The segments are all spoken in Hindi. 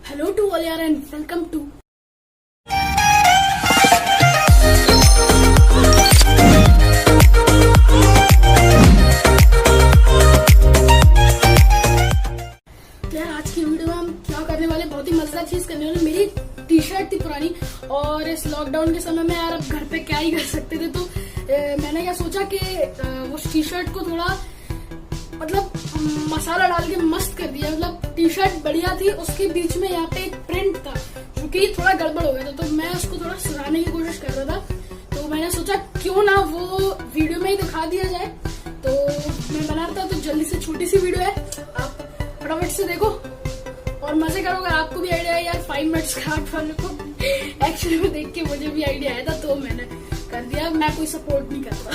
Hello to all yaar and welcome to यार आज की वीडियो में हम क्या करने वाले, बहुत ही मजेदार चीज करने वाले। मेरी टी शर्ट थी पुरानी और इस लॉकडाउन के समय में यार अब घर पे क्या ही कर सकते थे, तो मैंने क्या सोचा कि उस टी शर्ट को थोड़ा मतलब मसाला डाल के मस्त कर दिया। मतलब टी शर्ट बढ़िया थी, उसके बीच में यहाँ पे एक प्रिंट था जो कि थोड़ा गड़बड़ हो गया था, तो मैं उसको थोड़ा सुधारने की कोशिश कर रहा था। तो मैंने सोचा क्यों ना वो वीडियो में ही दिखा दिया जाए, तो मैं बना रहा था। तो जल्दी से छोटी सी वीडियो है, आप फटाफट से देखो और मजे करोगे। आपको भी आइडिया है यार 5 मिनट्स का आर्ट वाले को एक्चुअली में देख के मुझे भी आइडिया आया था, तो मैंने कर दिया। मैं कोई सपोर्ट नहीं करता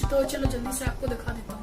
तो चलो जल्दी से आपको दिखा देता हूँ।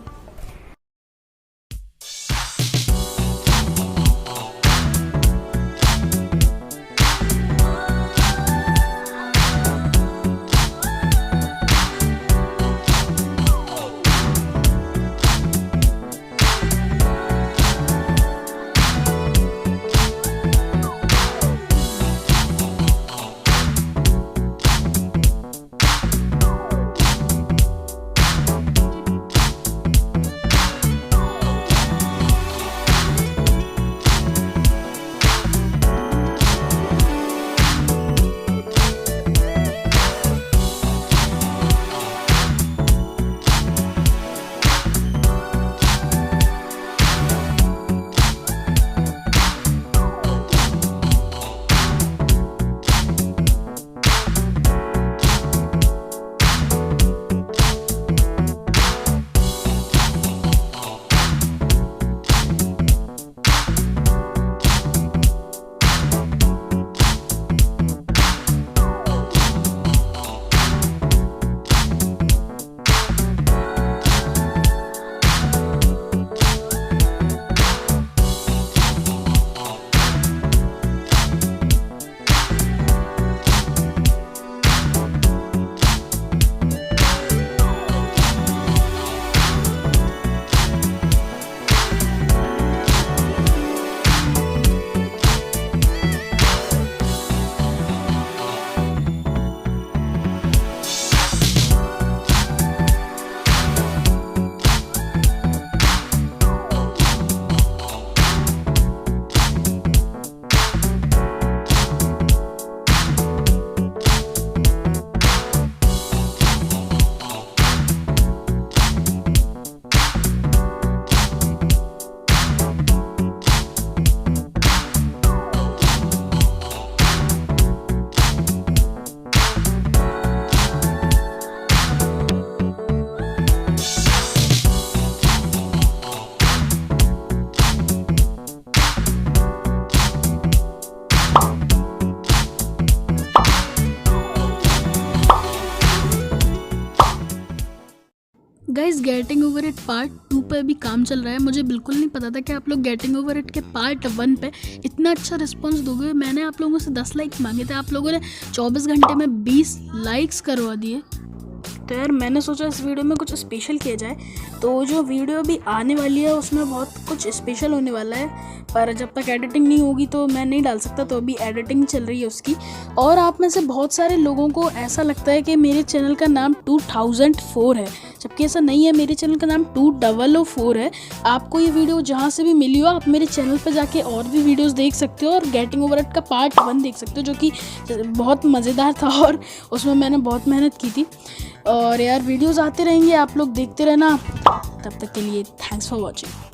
Guys getting over it part 2 पे अभी काम चल रहा है। मुझे बिल्कुल नहीं पता था कि आप लोग गेटिंग ओवर इट के पार्ट 1 पे इतना अच्छा रिस्पांस दोगे। मैंने आप लोगों से 10 लाइक मांगे थे, आप लोगों ने 24 घंटे में 20 लाइक्स करवा दिए। तो यार मैंने सोचा इस वीडियो में कुछ स्पेशल किया जाए, तो जो वीडियो अभी आने वाली है उसमें बहुत कुछ स्पेशल होने वाला है, पर जब तक एडिटिंग नहीं होगी तो मैं नहीं डाल सकता, तो अभी एडिटिंग चल रही है उसकी। और आप में से बहुत सारे लोगों को ऐसा लगता है कि मेरे चैनल का नाम 2004 है, जबकि ऐसा नहीं है। मेरे चैनल का नाम 2004 है। आपको ये वीडियो जहाँ से भी मिली हो, आप मेरे चैनल पर जाके और भी वीडियोस देख सकते हो और गेटिंग ओवर इट का पार्ट 1 देख सकते हो, जो कि बहुत मज़ेदार था और उसमें मैंने बहुत मेहनत की थी। और यार वीडियोस आते रहेंगे, आप लोग देखते रहना। तब तक के लिए थैंक्स फॉर वॉचिंग।